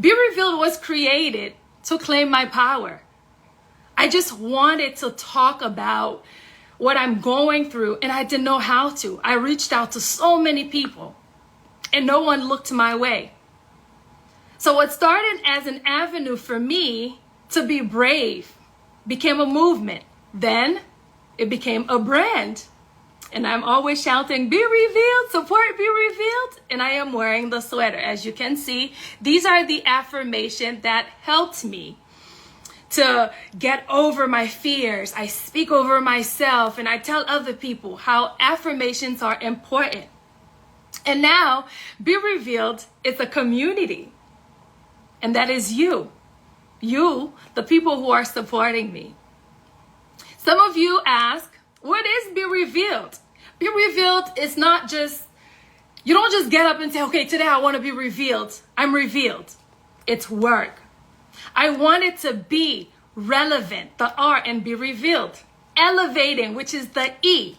Be Revealed was created to claim my power. I just wanted to talk about what I'm going through, and I didn't know how to. I reached out to so many people, and no one looked my way. So what started as an avenue for me to be brave became a movement. Then it became a brand. And I'm always shouting, be revealed, support Be Revealed. And I am wearing the sweater. As you can see, these are the affirmations that helped me to get over my fears. I speak over myself and I tell other people how affirmations are important. And now, Be Revealed is a community. And that is you. You, the people who are supporting me. Some of you ask, what is Be Revealed? Be Revealed is not just, you don't just get up and say, okay, today I want to be revealed. I'm revealed. It's work. I want it to be relevant, the R, and be revealed. Elevating, which is the E.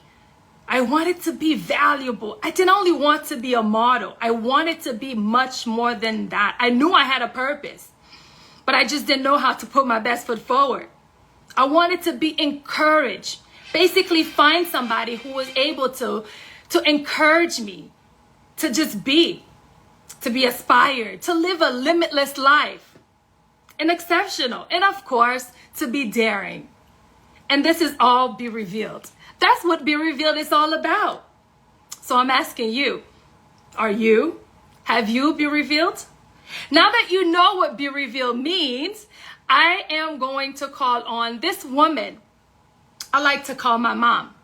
I want it to be valuable. I didn't only want to be a model. I wanted to be much more than that. I knew I had a purpose, but I just didn't know how to put my best foot forward. I wanted to be encouraged. Basically find somebody who was able to encourage me, to just be, to be inspired, to live a limitless life, and exceptional, and of course, to be daring. And this is all Be Revealed. That's what Be Revealed is all about. So I'm asking you, have you Be Revealed? Now that you know what Be Revealed means, I am going to call on this woman I like to call my mom.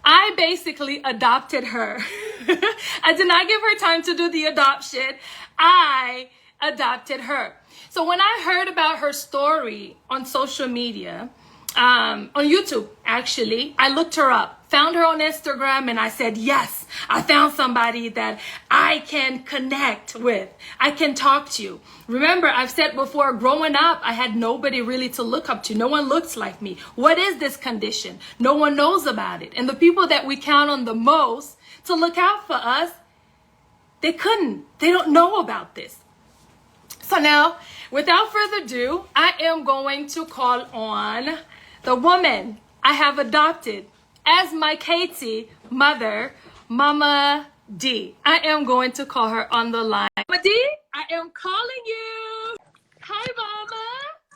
I basically adopted her. I did not give her time to do the adoption. I adopted her. So when I heard about her story on social media, on YouTube, actually, I looked her up, found her on Instagram, and I said, yes, I found somebody that I can connect with. I can talk to. Remember, I've said before, growing up, I had nobody really to look up to. No one looks like me. What is this condition? No one knows about it. And the people that we count on the most to look out for us, they don't know about this. So now, without further ado, I am going to call on the woman I have adopted as my Katie mother, Mama D. I am going to call her on the line. Mama D, I am calling you. Hi, Mama.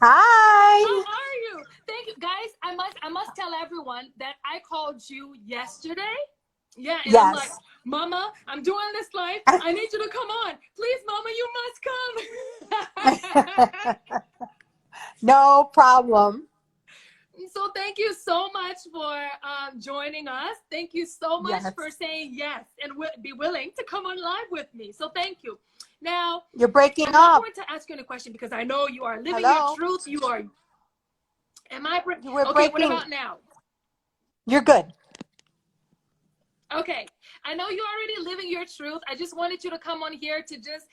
Hi. How are you? Thank you, guys. I must tell everyone that I called you yesterday. Yeah, and Yes. I'm like, Mama, I'm doing this live. I need you to come on. Please, Mama, you must come. No problem. So thank you so much for joining us. Thank you so much Yes. for saying yes and be willing to come on live with me. So thank you. Now, You're breaking I'm not up. going to ask you any question because I know you are living Hello? your truth. You are. Am I? We're Okay, breaking. what about now? You're good. Okay, I know you're already living your truth. I just wanted you to come on here to just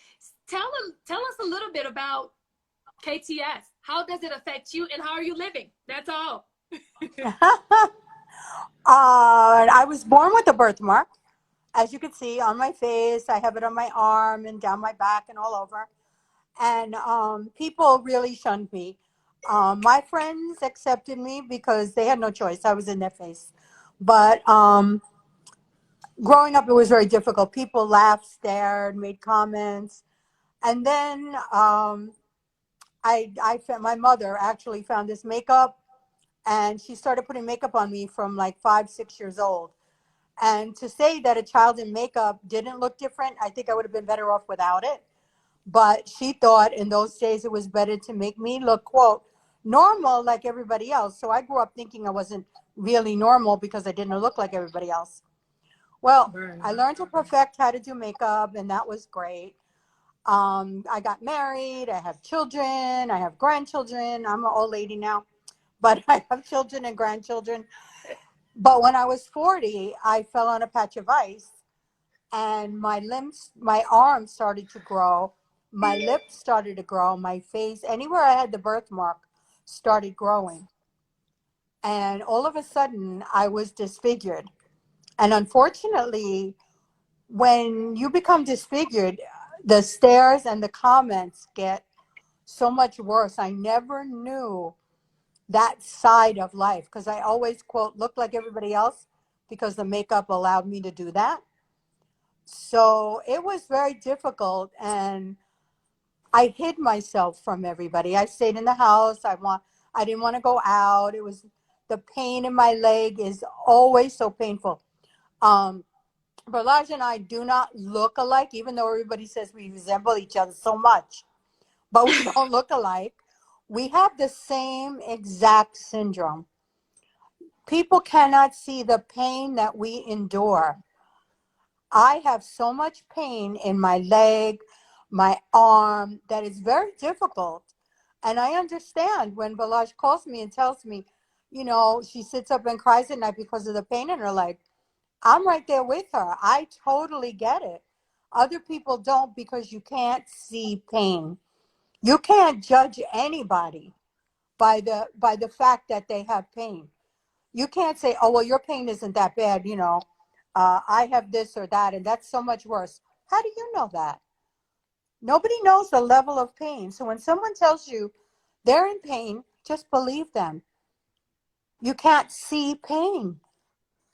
tell us a little bit about KTS. How does it affect you and how are you living? That's all. I was born with a birthmark. As you can see on my face, I have it on my arm and down my back and all over. And people really shunned me. My friends accepted me because they had no choice. I was in their face. But growing up, it was very difficult. People laughed, stared, made comments. And then my mother actually found this makeup, and she started putting makeup on me from like 5, 6 years old. And to say that a child in makeup didn't look different, I think I would have been better off without it. But she thought in those days it was better to make me look, quote, normal like everybody else. So I grew up thinking I wasn't really normal because I didn't look like everybody else. Well, I learned to perfect how to do makeup, and that was great. I got married. I have children. I have grandchildren. I'm an old lady now, but I have children and grandchildren. But when I was 40, I fell on a patch of ice, and my limbs, my arms started to grow. My lips started to grow. My face, anywhere I had the birthmark, started growing. And all of a sudden, I was disfigured. And unfortunately, when you become disfigured, the stares and the comments get so much worse. I never knew that side of life because I always, quote, looked like everybody else because the makeup allowed me to do that. So it was very difficult, and I hid myself from everybody. I stayed in the house. I didn't want to go out. It was the pain in my leg is always so painful. Um, Berlange and I do not look alike, even though everybody says we resemble each other so much, but we don't look alike. We have the same exact syndrome. People cannot see the pain that we endure. I have so much pain in my leg, my arm, that is very difficult. And I understand when Berlange calls me and tells me, she sits up and cries at night because of the pain in her leg. I'm right there with her. I totally get it. Other people don't because you can't see pain. You can't judge anybody by the fact that they have pain. You can't say, oh, well, your pain isn't that bad, I have this or that, and that's so much worse. How do you know that? Nobody knows the level of pain. So when someone tells you they're in pain, just believe them. You can't see pain.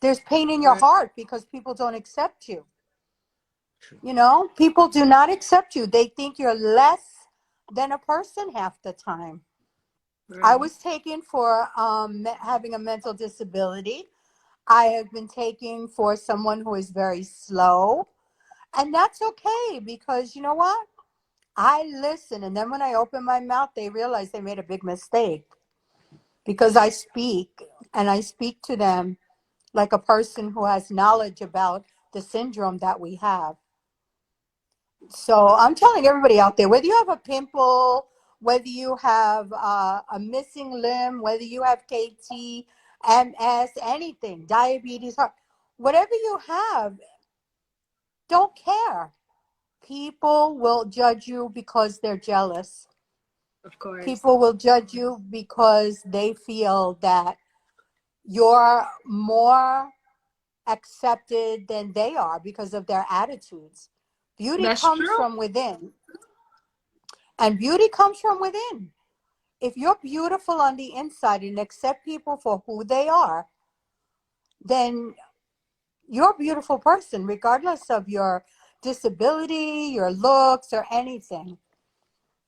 There's pain in your Right. heart because people don't accept you. True. People do not accept you. They think you're less than a person half the time. I Right. was taken for having a mental disability. I have been taken for someone who is very slow. And that's okay because you know what? I listen. And then when I open my mouth, they realize they made a big mistake because I speak and I speak to them like a person who has knowledge about the syndrome that we have. So I'm telling everybody out there, whether you have a pimple, whether you have a missing limb, whether you have KT, MS, anything, diabetes, heart, whatever you have, don't care. People will judge you because they're jealous. Of course. People will judge you because they feel that you're more accepted than they are because of their attitudes. Beauty That's comes true. from within, and beauty comes from within. If you're beautiful on the inside and accept people for who they are, then you're a beautiful person, regardless of your disability, your looks, or anything.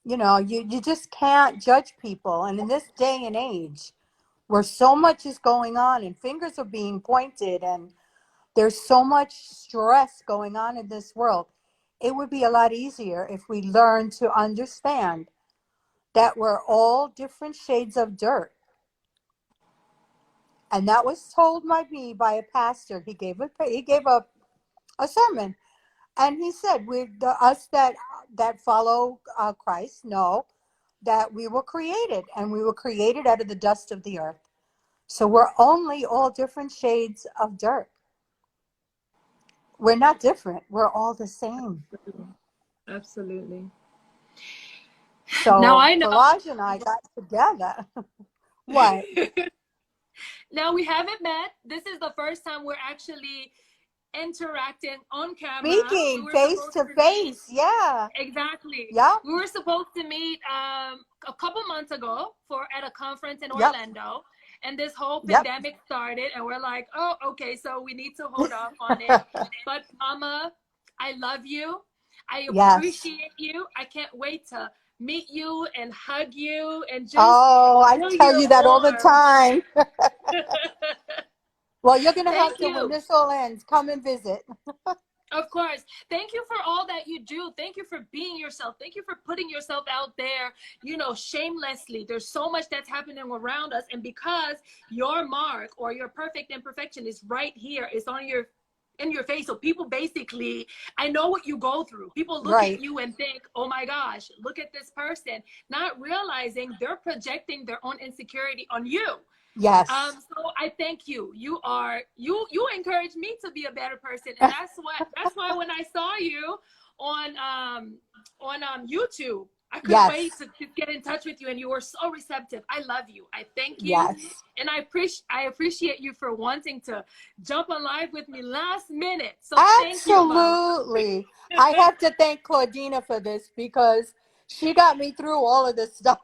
You just can't judge people. And in this day and age, where so much is going on and fingers are being pointed and there's so much stress going on in this world, it would be a lot easier if we learn to understand that we're all different shades of dirt. And that was told me by a pastor. He gave a sermon, and he said, us that follow Christ know that we were created, and we were created out of the dust of the earth. So we're only all different shades of dirt. We're not different. We're all the same. Absolutely. Now So I know. Berlange and I got together. What? Now we haven't met. This is the first time we're actually interacting on camera. We Speaking were face supposed to to meet. face. Yeah. Exactly. Yep. We were supposed to meet a couple months ago for at a conference in Yep. Orlando. And this whole Yep. pandemic started, and we're like, oh, okay, so we need to hold off on it. But Mama, I love you. I Yes. appreciate you. I can't wait to meet you and hug you and just Oh, I feel tell your you that all the warmth. time. Well, you're going to have Thank to, when you. this all ends, come and visit. Of course. Thank you for all that you do. Thank you for being yourself. Thank you for putting yourself out there, shamelessly. There's so much that's happening around us. And because your mark or your perfect imperfection is right here, it's on your in your face. So people basically, I know what you go through. People look at Right. you and think, oh my gosh, look at this person, not realizing they're projecting their own insecurity on you. Yes. So I thank you. You encourage me to be a better person, and that's why when I saw you on YouTube, I couldn't Yes. wait to get in touch with you, and you were so receptive. I love you. I thank you, Yes. and I appreciate you for wanting to jump on live with me last minute. So thank you, Mom. Absolutely. I have to thank Claudina for this because She got me through all of this stuff.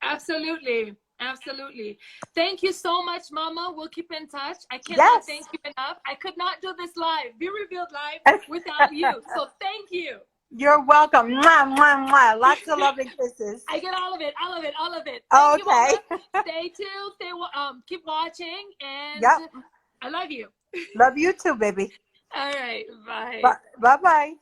Absolutely. Absolutely. Thank you so much, Mama. We'll keep in touch. I cannot Yes. thank you enough. I could not do this live, Be Revealed live, without you. So thank you. You're welcome. Mwah, mwah, mwah. Lots of love and kisses. I get all of it. All of it. All of it. Thank you, Okay. Mama. Stay tuned. Keep watching. And Yep. I love you. Love you too, baby. All right. Bye. Bye bye.